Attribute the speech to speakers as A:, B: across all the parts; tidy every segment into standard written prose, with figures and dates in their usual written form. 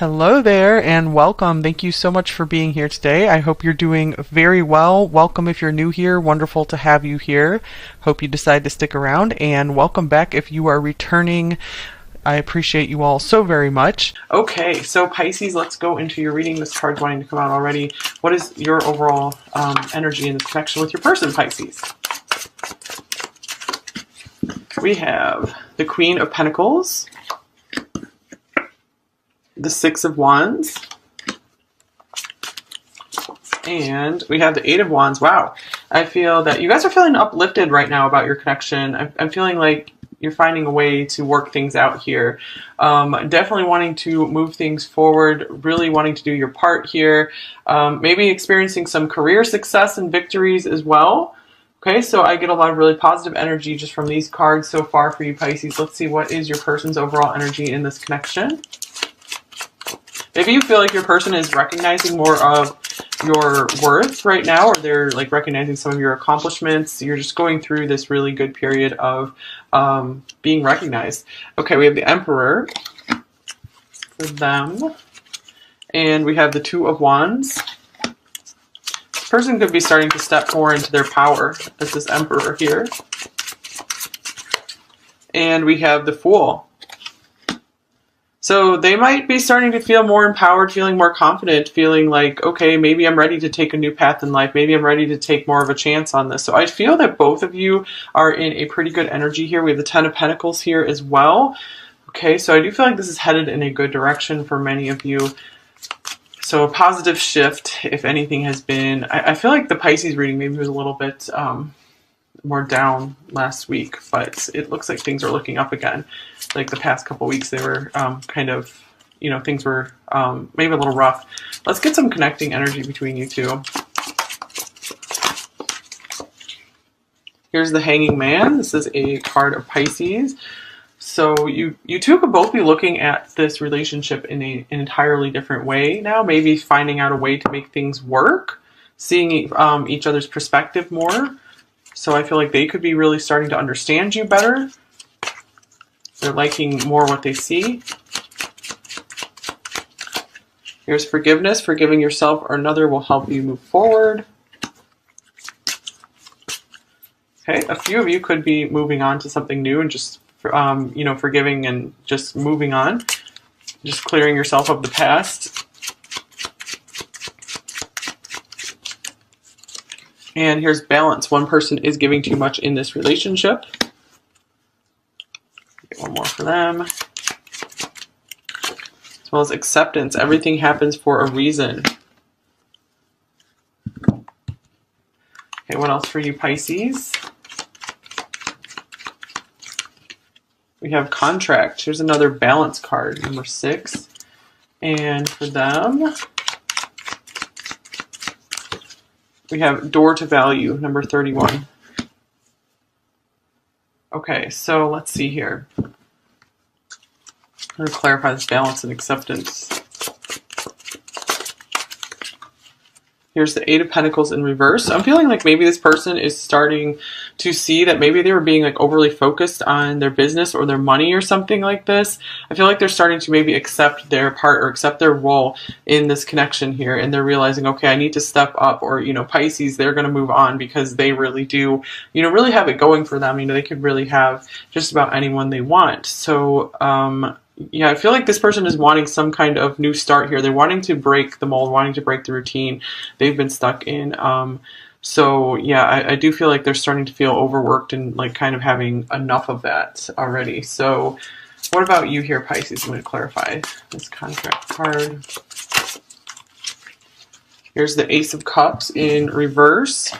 A: Hello there and welcome. Thank you so much for being here today. I hope you're doing very well. Welcome if you're new here. Wonderful to have you here. Hope you decide to stick around, and welcome back if you are returning. I appreciate you all so very much. Okay, so Pisces, let's go into your reading. This card's wanting to come out already. What is your overall energy and connection with your person, Pisces? We have the Queen of Pentacles, the Six of Wands, and we have the Eight of Wands. Wow. I feel that you guys are feeling uplifted right now about your connection. I'm feeling like you're finding a way to work things out here. Definitely wanting to move things forward, really wanting to do your part here. Maybe experiencing some career success and victories as well. Okay, so I get a lot of really positive energy just from these cards so far for you, Pisces. Let's see, what is your person's overall energy in this connection? Maybe you feel like your person is recognizing more of your worth right now, or they're like recognizing some of your accomplishments. You're just going through this really good period of being recognized. Okay, we have the Emperor for them, and we have the Two of Wands. This person could be starting to step more into their power as this Emperor here. And we have the Fool. So they might be starting to feel more empowered, feeling more confident, feeling like, okay, maybe I'm ready to take a new path in life. Maybe I'm ready to take more of a chance on this. So I feel that both of you are in a pretty good energy here. We have the Ten of Pentacles here as well. Okay, so I do feel like this is headed in a good direction for many of you. So a positive shift, if anything, has been... I feel like the Pisces reading maybe was a little bit more down last week, but it looks like things are looking up again. Like the past couple weeks, they were kind of, things were maybe a little rough. Let's get some connecting energy between you two. Here's the Hanging Man. This is a card of Pisces. So you two could both be looking at this relationship in an entirely different way now, maybe finding out a way to make things work, seeing each other's perspective more. So I feel like they could be really starting to understand you better. They're liking more what they see. Here's forgiveness. Forgiving yourself or another will help you move forward. Okay, a few of you could be moving on to something new and just, forgiving and just moving on. Just clearing yourself of the past. And here's balance. One person is giving too much in this relationship. Get one more for them. As well as acceptance. Everything happens for a reason. Okay, what else for you, Pisces? We have contract. Here's another balance card, number 6. And for them, we have door to value, number 31. Okay, so let's see here. I'm going to clarify this balance and acceptance. Here's the Eight of Pentacles in reverse. I'm feeling like maybe this person is starting to see that maybe they were being like overly focused on their business or their money or something like this. I feel like they're starting to maybe accept their part or accept their role in this connection here. And they're realizing, okay, I need to step up. Or, Pisces, they're going to move on because they really do, really have it going for them. They could really have just about anyone they want. So, yeah, I feel like this person is wanting some kind of new start here. They're wanting to break the mold, wanting to break the routine they've been stuck in. So yeah, I do feel like they're starting to feel overworked and like kind of having enough of that already. So what about you here, Pisces? I'm going to clarify this contract card. Here's the Ace of Cups in reverse.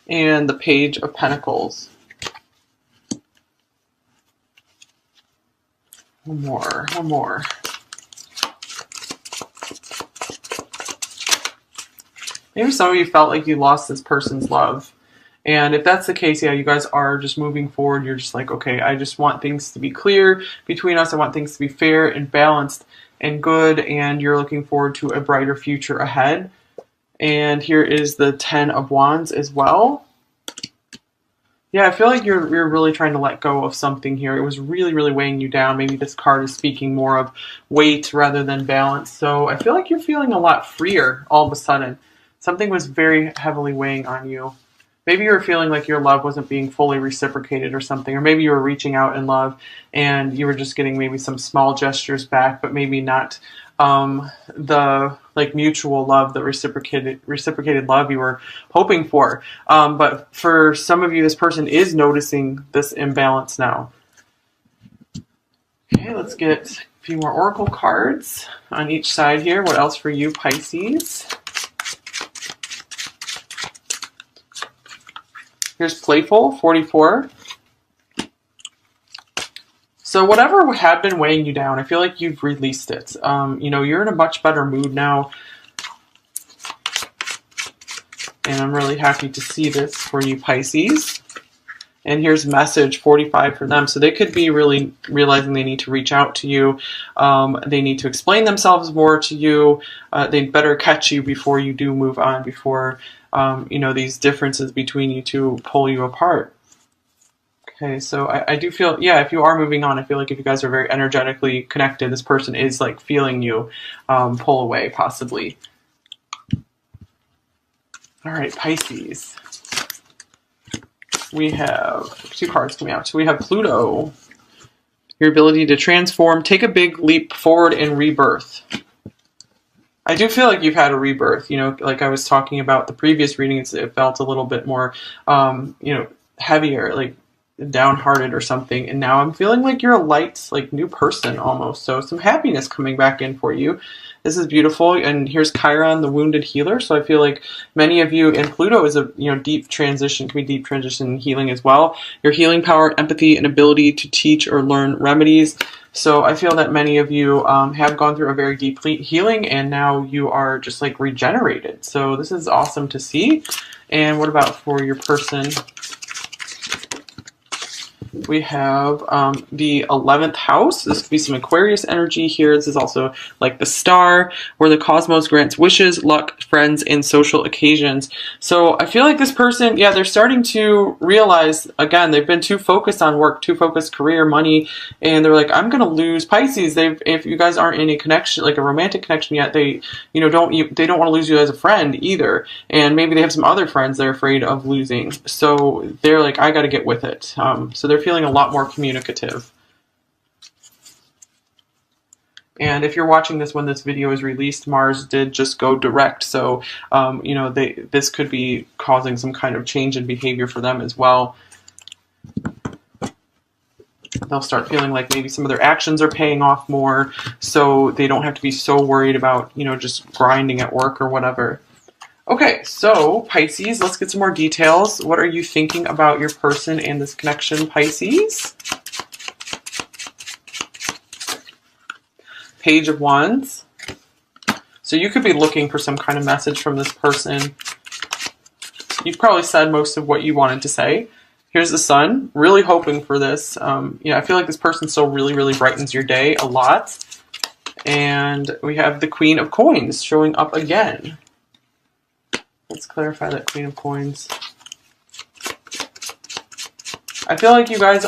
A: And the Page of Pentacles. One more. Maybe some of you felt like you lost this person's love. And if that's the case, yeah, you guys are just moving forward. You're just like, okay, I just want things to be clear between us. I want things to be fair and balanced and good. And you're looking forward to a brighter future ahead. And here is the Ten of Wands as well. Yeah, I feel like you're really trying to let go of something here. It was really, really weighing you down. Maybe this card is speaking more of weight rather than balance. So I feel like you're feeling a lot freer all of a sudden. Something was very heavily weighing on you. Maybe you were feeling like your love wasn't being fully reciprocated or something, or maybe you were reaching out in love and you were just getting maybe some small gestures back, but maybe not the like mutual love, the reciprocated love you were hoping for. But for some of you, this person is noticing this imbalance now. Okay, let's get a few more oracle cards on each side here. What else for you, Pisces? Here's Playful, 44. So whatever had been weighing you down, I feel like you've released it. You're in a much better mood now. And I'm really happy to see this for you, Pisces. And here's message 45 for them. So they could be really realizing they need to reach out to you. They need to explain themselves more to you. They'd better catch you before you do move on, before, these differences between you two pull you apart. Okay, so I do feel, yeah, if you are moving on, I feel like if you guys are very energetically connected, this person is like feeling you pull away, possibly. All right, Pisces. We have two cards coming out. So we have Pluto, your ability to transform, take a big leap forward in rebirth. I do feel like you've had a rebirth, like I was talking about the previous reading, it felt a little bit more, heavier, like downhearted or something. And now I'm feeling like you're a light, like new person almost. So some happiness coming back in for you. This is beautiful. And here's Chiron, the wounded healer. So I feel like many of you, and Pluto is a deep transition, can be deep transition and healing as well. Your healing power, empathy, and ability to teach or learn remedies. So I feel that many of you have gone through a very deep healing and now you are just like regenerated. So this is awesome to see. And what about for your person? We have the 11th house. This could be some Aquarius energy here. This is also like the star, where the cosmos grants wishes, luck, friends, and social occasions. So I feel like this person, yeah, they're starting to realize, again, they've been too focused on work, too focused career, money, and they're like, I'm going to lose Pisces. If you guys aren't in a connection, like a romantic connection yet, they don't want to lose you as a friend either. And maybe they have some other friends they're afraid of losing. So they're like, I got to get with it. So they're feeling a lot more communicative. And if you're watching this when this video is released, Mars did just go direct. So, this could be causing some kind of change in behavior for them as well. They'll start feeling like maybe some of their actions are paying off more, so they don't have to be so worried about, just grinding at work or whatever. Okay, so Pisces, let's get some more details. What are you thinking about your person and this connection, Pisces? Page of Wands. So you could be looking for some kind of message from this person. You've probably said most of what you wanted to say. Here's the Sun, really hoping for this. I feel like this person still really, really brightens your day a lot. And we have the Queen of Coins showing up again. Let's clarify that Queen of Coins. I feel like you guys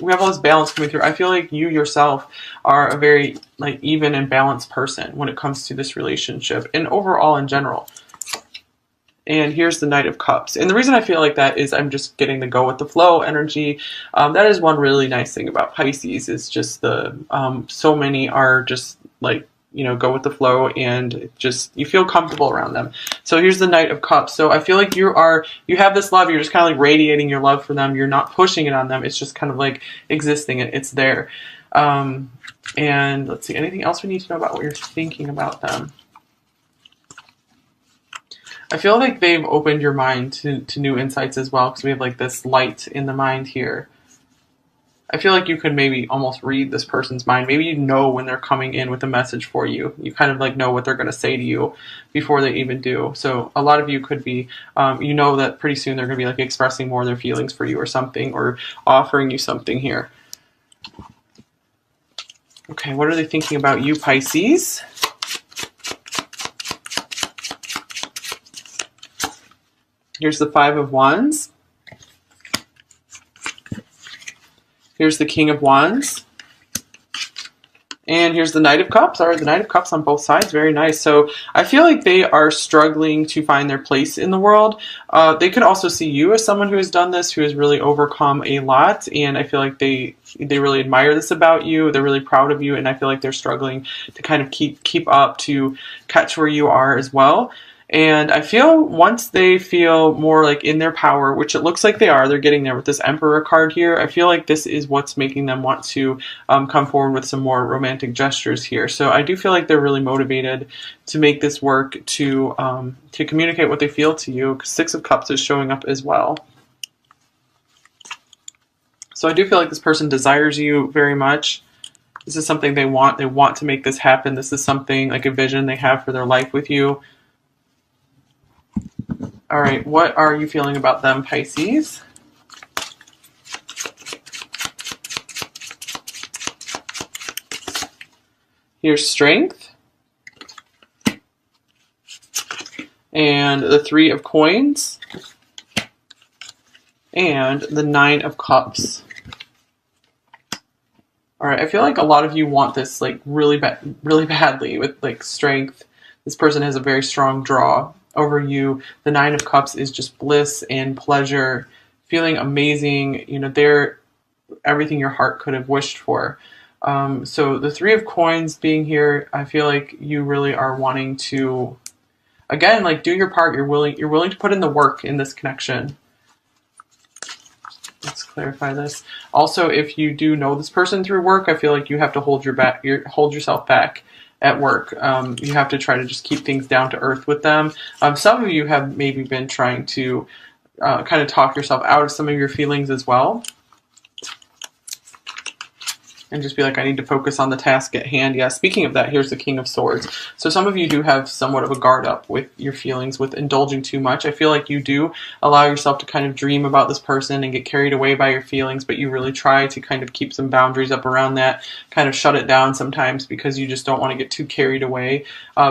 A: we have all this balance coming through. I feel like you yourself are a very even and balanced person when it comes to this relationship and overall in general. And here's the Knight of Cups. And the reason I feel like that is I'm just getting the go with the flow energy. That is one really nice thing about Pisces is just so many are just go with the flow and just you feel comfortable around them. So here's the Knight of Cups. So I feel like you have this love, you're just kind of like radiating your love for them. You're not pushing it on them. It's just kind of like existing. It's there. And let's see, anything else we need to know about what you're thinking about them? I feel like they've opened your mind to new insights as well because we have like this light in the mind here. I feel like you could maybe almost read this person's mind. Maybe you know when they're coming in with a message for you. You kind of know what they're going to say to you before they even do. So a lot of you could be, that pretty soon they're going to be expressing more of their feelings for you or something, or offering you something here. Okay, what are they thinking about you, Pisces? Here's the Five of Wands. Here's the King of Wands. And here's the Knight of Cups. All right, the Knight of Cups on both sides. Very nice. So I feel like they are struggling to find their place in the world. They could also see you as someone who has done this, who has really overcome a lot. And I feel like they really admire this about you. They're really proud of you. And I feel like they're struggling to kind of keep up to catch where you are as well. And I feel once they feel more like in their power, which it looks like they're getting there with this Emperor card here. I feel like this is what's making them want to come forward with some more romantic gestures here. So I do feel like they're really motivated to make this work, to communicate what they feel to you. 'Cause Six of Cups is showing up as well. So I do feel like this person desires you very much. This is something they want. They want to make this happen. This is something like a vision they have for their life with you. All right, what are you feeling about them, Pisces? Here's Strength. And the Three of Coins. And the Nine of Cups. All right, I feel like a lot of you want this like really badly with like Strength. This person has a very strong draw over you. The Nine of Cups is just bliss and pleasure, feeling amazing. You know, they're everything your heart could have wished for. So the Three of Coins being here, I feel like you really are wanting to, again, like do your part. You're willing to put in the work in this connection. Let's clarify this. Also, if you do know this person through work, I feel like you have to hold yourself back at work. You have to try to just keep things down to earth with them. Some of you have maybe been trying to kind of talk yourself out of some of your feelings as well. And just be like, I need to focus on the task at hand. Yeah, speaking of that, here's the King of Swords. So some of you do have somewhat of a guard up with your feelings, with indulging too much. I feel like you do allow yourself to kind of dream about this person and get carried away by your feelings, but you really try to kind of keep some boundaries up around that, kind of shut it down sometimes because you just don't want to get too carried away,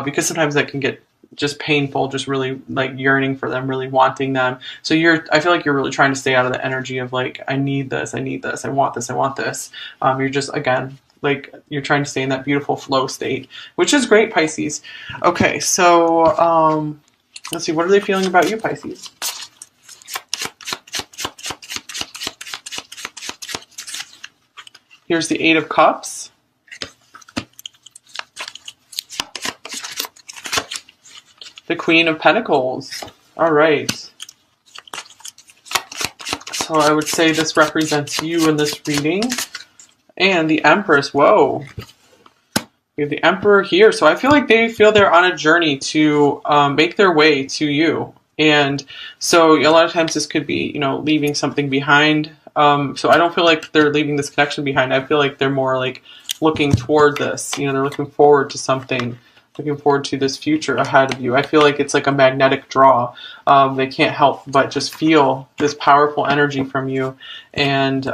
A: because sometimes that can get just painful, just really like yearning for them, really wanting them. So I feel like you're really trying to stay out of the energy of like, I need this, I want this, I want this. You're just, again, like you're trying to stay in that beautiful flow state, which is great, Pisces. Okay, so let's see, what are they feeling about you, Pisces? Here's the Eight of Cups. The Queen of Pentacles. All right. So I would say this represents you in this reading. And the Empress. Whoa. We have the Emperor here. So I feel like they feel they're on a journey to make their way to you. And so a lot of times this could be, you know, leaving something behind. So I don't feel like they're leaving this connection behind. I feel like they're more like looking toward this. You know, they're looking forward to something. Looking forward to this future ahead of you. I feel like it's like a magnetic draw. They can't help but just feel this powerful energy from you. And,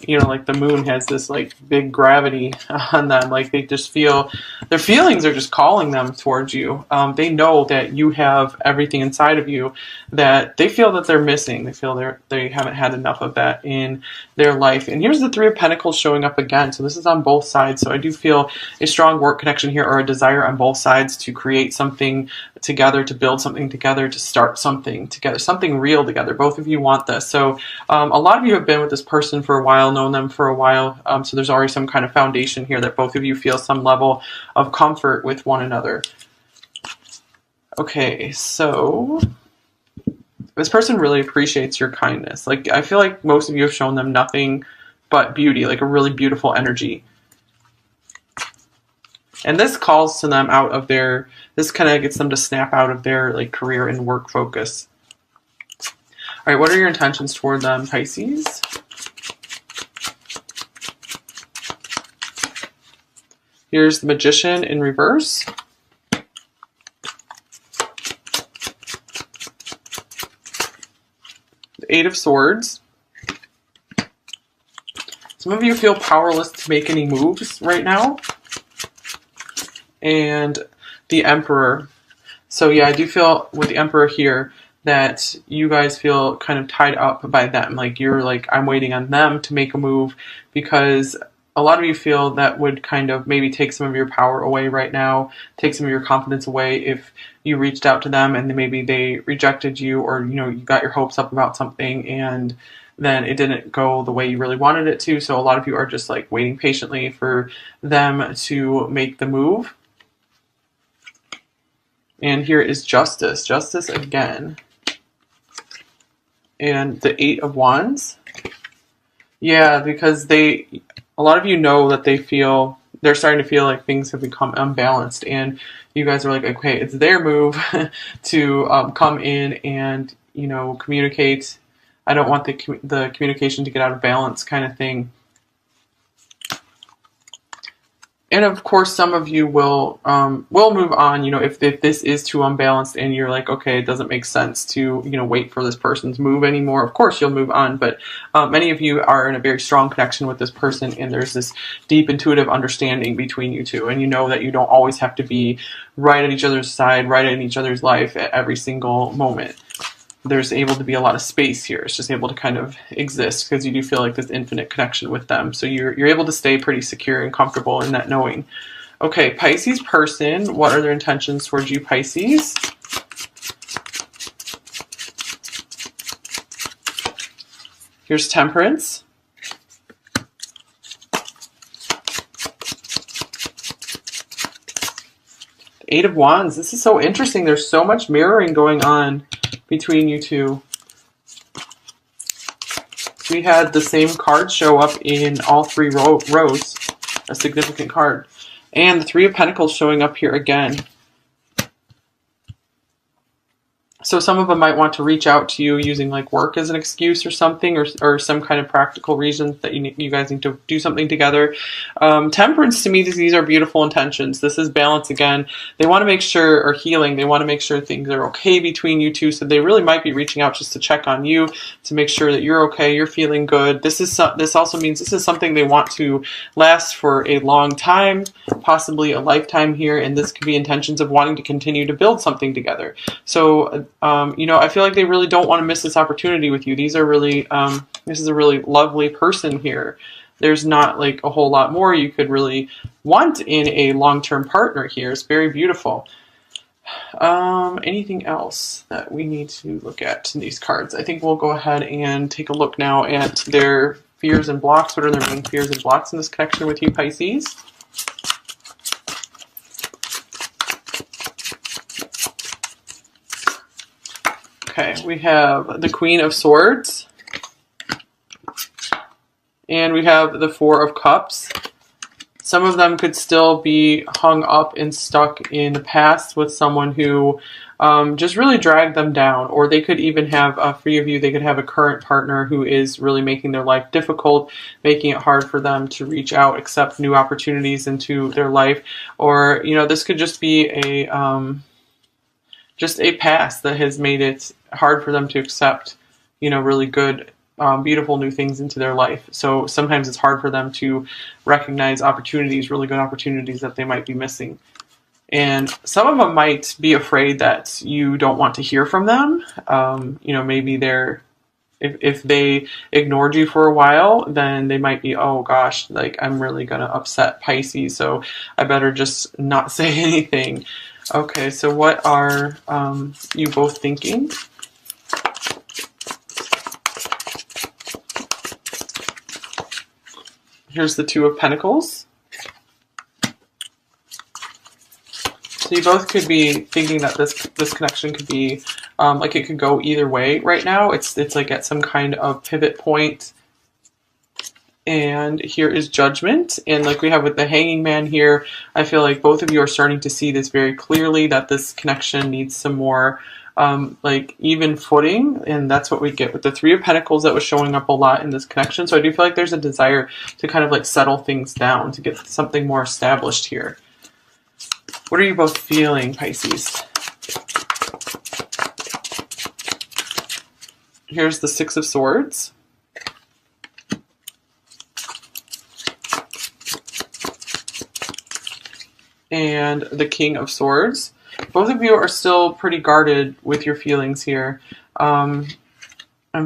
A: you know, like the moon has this like big gravity on them. Like they just feel, their feelings are just calling them towards you. They know that you have everything inside of you that they feel that they're missing. They feel they haven't had enough of that in their life. And here's the Three of Pentacles showing up again. So this is on both sides. So I do feel a strong work connection here, or a desire on both sides to create something together, to build something together, to start something together, something real together. Both of you want this. So a lot of you have been with this person for a while, known them for a while. So there's already some kind of foundation here that both of you feel some level of comfort with one another. Okay, so this person really appreciates your kindness. Like, I feel like most of you have shown them nothing but beauty, like a really beautiful energy. And this calls to them out of this kind of gets them to snap out of their like career and work focus. All right, what are your intentions toward them, Pisces? Here's the Magician in reverse. The Eight of Swords. Some of you feel powerless to make any moves right now. And the Emperor. So yeah, I do feel with the Emperor here that you guys feel kind of tied up by them. Like you're like, I'm waiting on them to make a move, because a lot of you feel that would kind of maybe take some of your power away right now, take some of your confidence away if you reached out to them and then maybe they rejected you, or you got your hopes up about something and then it didn't go the way you really wanted it to. So a lot of you are just like waiting patiently for them to make the move. And here is Justice. Justice again. And the Eight of Wands. Yeah, because a lot of you know that they're starting to feel like things have become unbalanced, and you guys are like, okay, it's their move to come in and communicate. I don't want the communication to get out of balance, kind of thing. And of course, some of you will move on. If this is too unbalanced and you're like, okay, it doesn't make sense to wait for this person's move anymore. Of course, you'll move on. But many of you are in a very strong connection with this person, and there's this deep intuitive understanding between you two, and you know that you don't always have to be right at each other's side, right in each other's life at every single moment. There's able to be a lot of space here. It's just able to kind of exist because you do feel like this infinite connection with them. So you're able to stay pretty secure and comfortable in that knowing. Okay, Pisces person, what are their intentions towards you, Pisces? Here's Temperance. Eight of Wands. This is so interesting. There's so much mirroring going on between you two. We had the same card show up in all three rows, a significant card. And the Three of Pentacles showing up here again. So some of them might want to reach out to you using like work as an excuse or something, or some kind of practical reason that you guys need to do something together. Temperance, to me, these are beautiful intentions. This is balance again. They want to make sure, or healing, they want to make sure things are okay between you two. So they really might be reaching out just to check on you, to make sure that you're okay, you're feeling good. This also means this is something they want to last for a long time, possibly a lifetime here. And this could be intentions of wanting to continue to build something together. So I feel like they really don't want to miss this opportunity with you. These are really, this is a really lovely person here. There's not like a whole lot more you could really want in a long-term partner here. It's very beautiful. Anything else that we need to look at in these cards? I think we'll go ahead and take a look now at their fears and blocks. What are their main fears and blocks in this connection with you, Pisces? Okay, we have the Queen of Swords. And we have the Four of Cups. Some of them could still be hung up and stuck in the past with someone who just really dragged them down. Or they could even have, for you, they could have a current partner who is really making their life difficult, making it hard for them to reach out, accept new opportunities into their life. Or, this could just be just a past that has made it hard for them to accept, really good, beautiful new things into their life. So sometimes it's hard for them to recognize opportunities, really good opportunities that they might be missing. And some of them might be afraid that you don't want to hear from them. Maybe if they ignored you for a while, then they might be, oh gosh, like I'm really going to upset Pisces, so I better just not say anything. Okay, so what are you both thinking? Here's the Two of Pentacles. So you both could be thinking that this connection could be like it could go either way right now. It's like at some kind of pivot point. And here is Judgment. And like we have with the Hanging Man here, I feel like both of you are starting to see this very clearly, that this connection needs some more like even footing. And that's what we get with the Three of Pentacles that was showing up a lot in this connection. So I do feel like there's a desire to kind of like settle things down, to get something more established here. What are you both feeling, Pisces? Here's the Six of Swords. And the King of Swords. both of you are still pretty guarded with your feelings here. I'm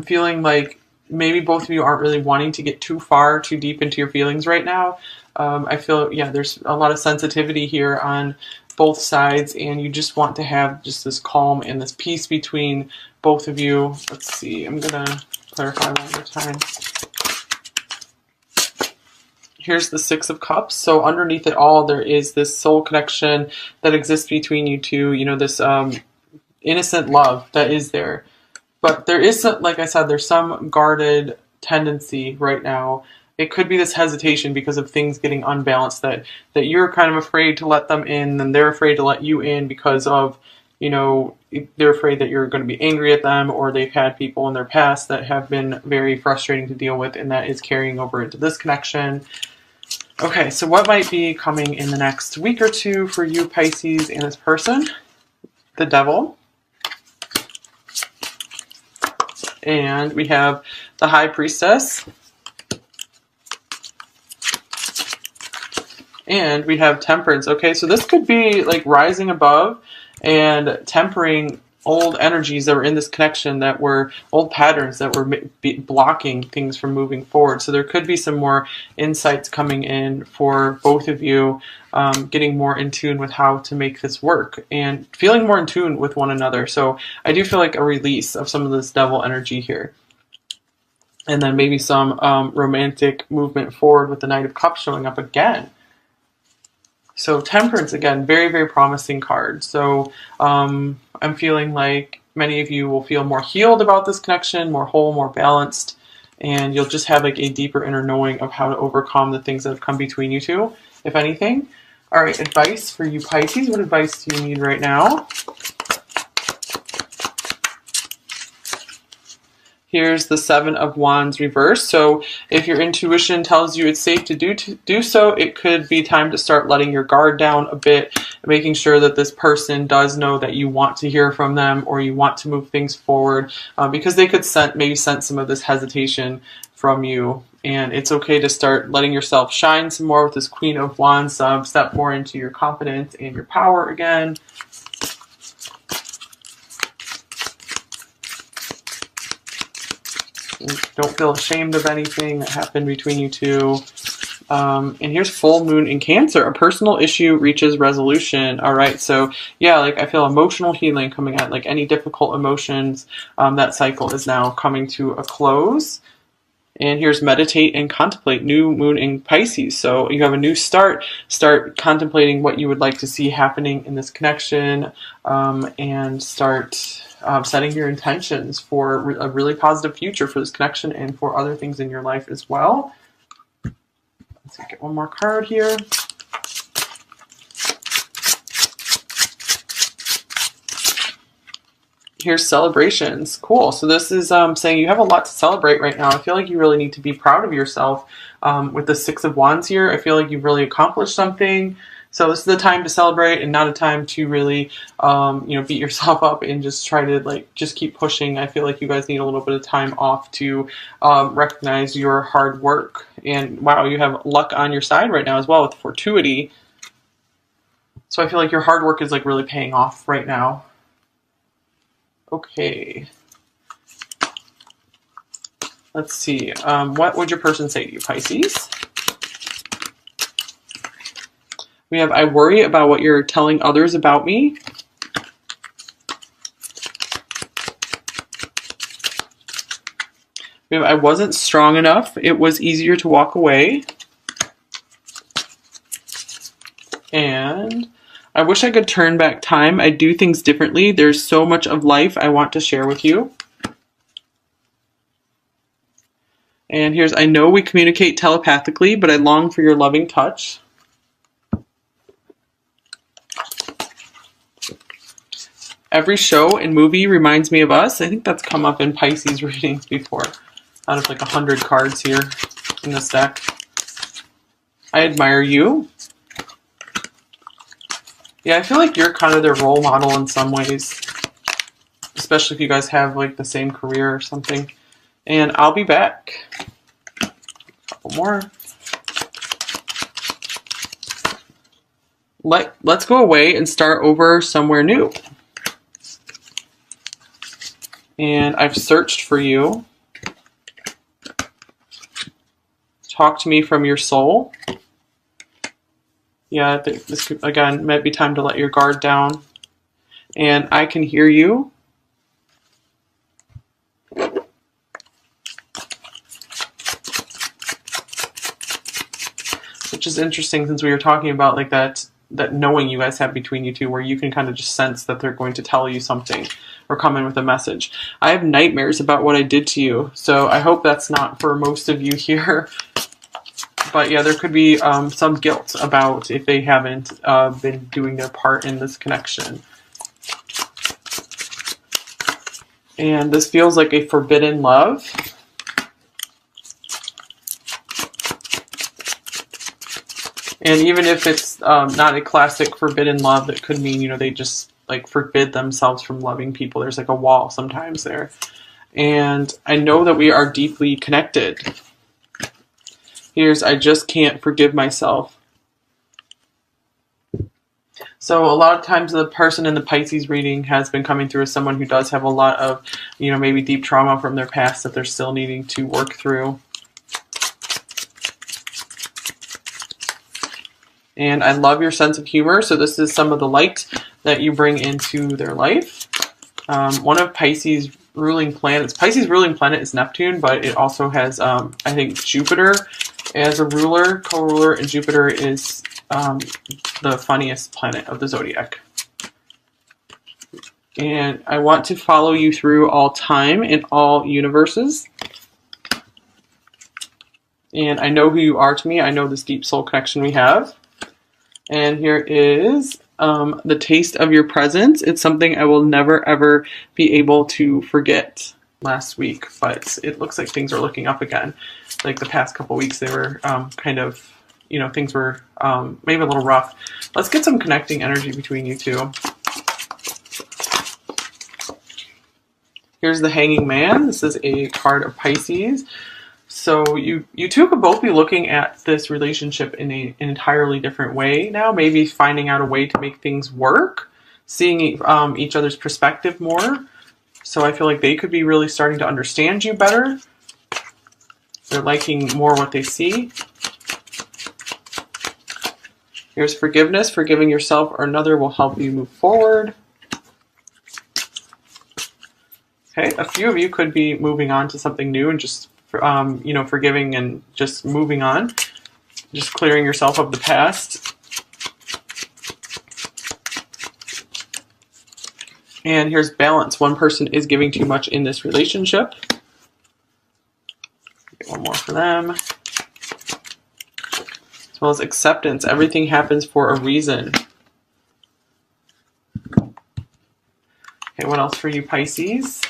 A: feeling like maybe both of you aren't really wanting to get too far, too deep into your feelings right now. I feel, yeah, there's a lot of sensitivity here on both sides, and you just want to have just this calm and this peace between both of you. Let's see, I'm going to clarify one more time. Here's the Six of Cups. So underneath it all, there is this soul connection that exists between you two, you know, this innocent love that is there. But there is, like I said, there's some guarded tendency right now. It could be this hesitation because of things getting unbalanced, that you're kind of afraid to let them in, and they're afraid to let you in because of, you know, they're afraid that you're going to be angry at them, or they've had people in their past that have been very frustrating to deal with, and that is carrying over into this connection. Okay, so what might be coming in the next week or two for you, Pisces, and this person? The Devil. And we have the High Priestess. And we have Temperance. Okay, so this could be like rising above and tempering old energies that were in this connection, that were old patterns that were blocking things from moving forward. So there could be some more insights coming in for both of you, getting more in tune with how to make this work and feeling more in tune with one another. So I do feel like a release of some of this devil energy here. And then maybe some romantic movement forward with the Knight of Cups showing up again. So Temperance, again, very, very promising card. So I'm feeling like many of you will feel more healed about this connection, more whole, more balanced, and you'll just have like a deeper inner knowing of how to overcome the things that have come between you two, if anything. All right, advice for you, Pisces. What advice do you need right now? Here's the Seven of Wands reverse. So if your intuition tells you it's safe to do so, it could be time to start letting your guard down a bit, making sure that this person does know that you want to hear from them, or you want to move things forward, because they could maybe sense some of this hesitation from you. And it's okay to start letting yourself shine some more with this Queen of Wands, step more into your confidence and your power again. Don't feel ashamed of anything that happened between you two. And here's full moon in Cancer. A personal issue reaches resolution. All right, so yeah, like I feel emotional healing coming out. Like any difficult emotions, that cycle is now coming to a close. And here's meditate and contemplate. New moon in Pisces. So you have a new start. Start contemplating what you would like to see happening in this connection, and start setting your intentions for a really positive future for this connection and for other things in your life as well. Let's get one more card here. Here's celebrations. Cool. So this is saying you have a lot to celebrate right now. I feel like you really need to be proud of yourself. With the Six of Wands here, I feel like you've really accomplished something. So this is the time to celebrate, and not a time to really, beat yourself up and just try to just keep pushing. I feel like you guys need a little bit of time off to recognize your hard work. And wow, you have luck on your side right now as well with fortuity. So I feel like your hard work is really paying off right now. Okay. Let's see. What would your person say to you, Pisces? We have, I worry about what you're telling others about me. We have, I wasn't strong enough. It was easier to walk away. And I wish I could turn back time. I do things differently. There's so much of life I want to share with you. And here's, I know we communicate telepathically, but I long for your loving touch. Every show and movie reminds me of us. I think that's come up in Pisces readings before, out of 100 cards here in this deck. I admire you. Yeah, I feel like you're kind of their role model in some ways, especially if you guys have the same career or something. And I'll be back. A couple more. let's go away and start over somewhere new. And I've searched for you. Talk to me from your soul. Yeah, I think this could, again, might be time to let your guard down. And I can hear you. Which is interesting, since we were talking about like that knowing you guys have between you two, where you can kind of just sense that they're going to tell you something or come in with a message. I have nightmares about what I did to you, so I hope that's not for most of you here. But yeah, there could be some guilt about if they haven't been doing their part in this connection. And this feels like a forbidden love. And even if it's not a classic forbidden love, it could mean, you know, they just like forbid themselves from loving people. There's like a wall sometimes there. And I know that we are deeply connected. Here's, I just can't forgive myself. So a lot of times the person in the Pisces reading has been coming through as someone who does have a lot of, you know, maybe deep trauma from their past that they're still needing to work through. And I love your sense of humor. So this is some of the light that you bring into their life. One of Pisces' ruling planets. Pisces' ruling planet is Neptune, but it also has, I think, Jupiter as a ruler, co-ruler, and Jupiter is the funniest planet of the zodiac. And I want to follow you through all time and all universes. And I know who you are to me. I know this deep soul connection we have. And here is the taste of your presence. It's something I will never, ever be able to forget. Last week, but it looks like things are looking up again. Like the past couple weeks, they were kind of, you know, things were maybe a little rough. Let's get some connecting energy between you two. Here's the Hanging Man. This is a card of Pisces. So you two could both be looking at this relationship in an entirely different way now. Maybe finding out a way to make things work, seeing each other's perspective more. So I feel like they could be really starting to understand you better. They're liking more what they see. Here's forgiveness. Forgiving yourself or another will help you move forward. Okay, a few of you could be moving on to something new and just, you know, forgiving and just moving on. Just clearing yourself of the past. And here's balance. One person is giving too much in this relationship. Get one more for them. As well as acceptance. Everything happens for a reason. Okay, what else for you, Pisces?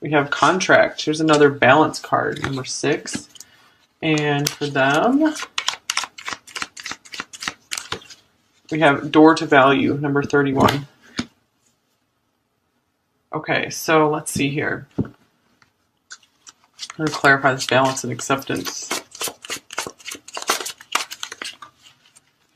A: We have contract. Here's another balance card, number 6. And for them, we have door to value, number 31. Okay, so let's see here. I'm going to clarify this balance and acceptance.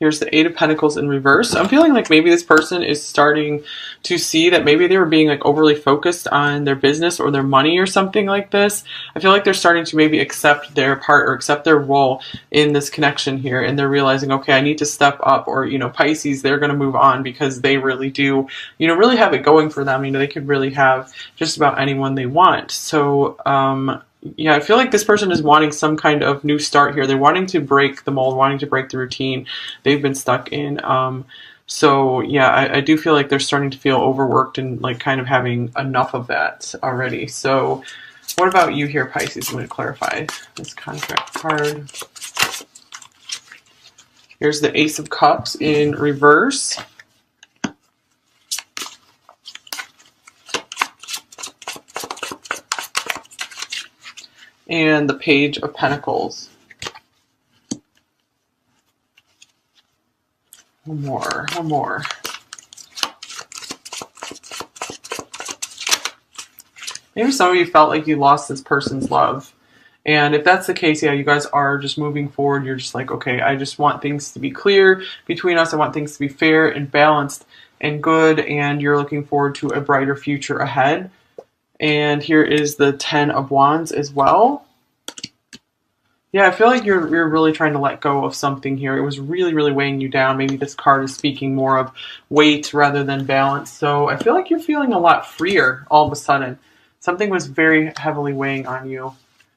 A: Here's the 8 of Pentacles in reverse. I'm feeling like maybe this person is starting to see that maybe they were being like overly focused on their business or their money or something like this. I feel like they're starting to maybe accept their part or accept their role in this connection here. And they're realizing, okay, I need to step up. Or, you know, Pisces, they're going to move on because they really do, you know, really have it going for them. You know, they could really have just about anyone they want. So, yeah, I feel like this person is wanting some kind of new start here. They're wanting to break the mold, wanting to break the routine they've been stuck in. So yeah, I do feel like they're starting to feel overworked and like kind of having enough of that already. So what about you here, Pisces? I'm going to clarify this contract card. Here's the Ace of Cups in reverse. And the Page of Pentacles. One more. Maybe some of you felt like you lost this person's love. And if that's the case, yeah, you guys are just moving forward. You're just like, okay, I just want things to be clear between us. I want things to be fair and balanced and good. And you're looking forward to a brighter future ahead. And here is the 10 of Wands as well. Yeah, I feel like you're really trying to let go of something here. It was really, really weighing you down. Maybe this card is speaking more of weight rather than balance. So I feel like you're feeling a lot freer all of a sudden. Something was very heavily weighing on you.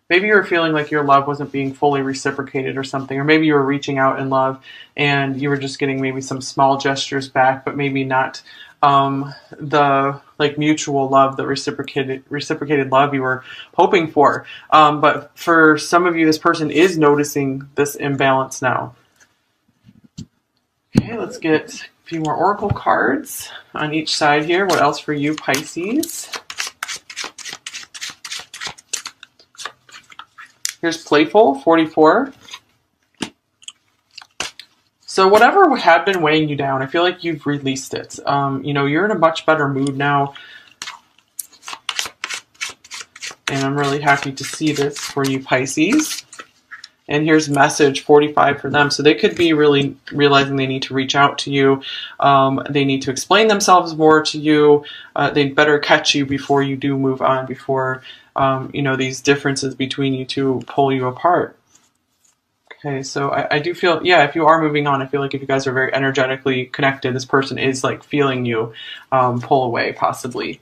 A: Maybe you were feeling like your love wasn't being fully reciprocated or something. Or maybe you were reaching out in love and you were just getting maybe some small gestures back, but maybe not the like mutual love, the reciprocated love you were hoping for. But for some of you, this person is noticing this imbalance now. Okay, let's get a few more oracle cards on each side here. What else for you, Pisces? Here's Playful, 44. So whatever had been weighing you down, I feel like you've released it. You're in a much better mood now. And I'm really happy to see this for you, Pisces. And here's message 45 for them. So they could be really realizing they need to reach out to you. They need to explain themselves more to you. They'd better catch you before you do move on, before, these differences between you two pull you apart. Okay, so I do feel, yeah, if you are moving on, I feel like if you guys are very energetically connected, this person is like feeling you pull away, possibly.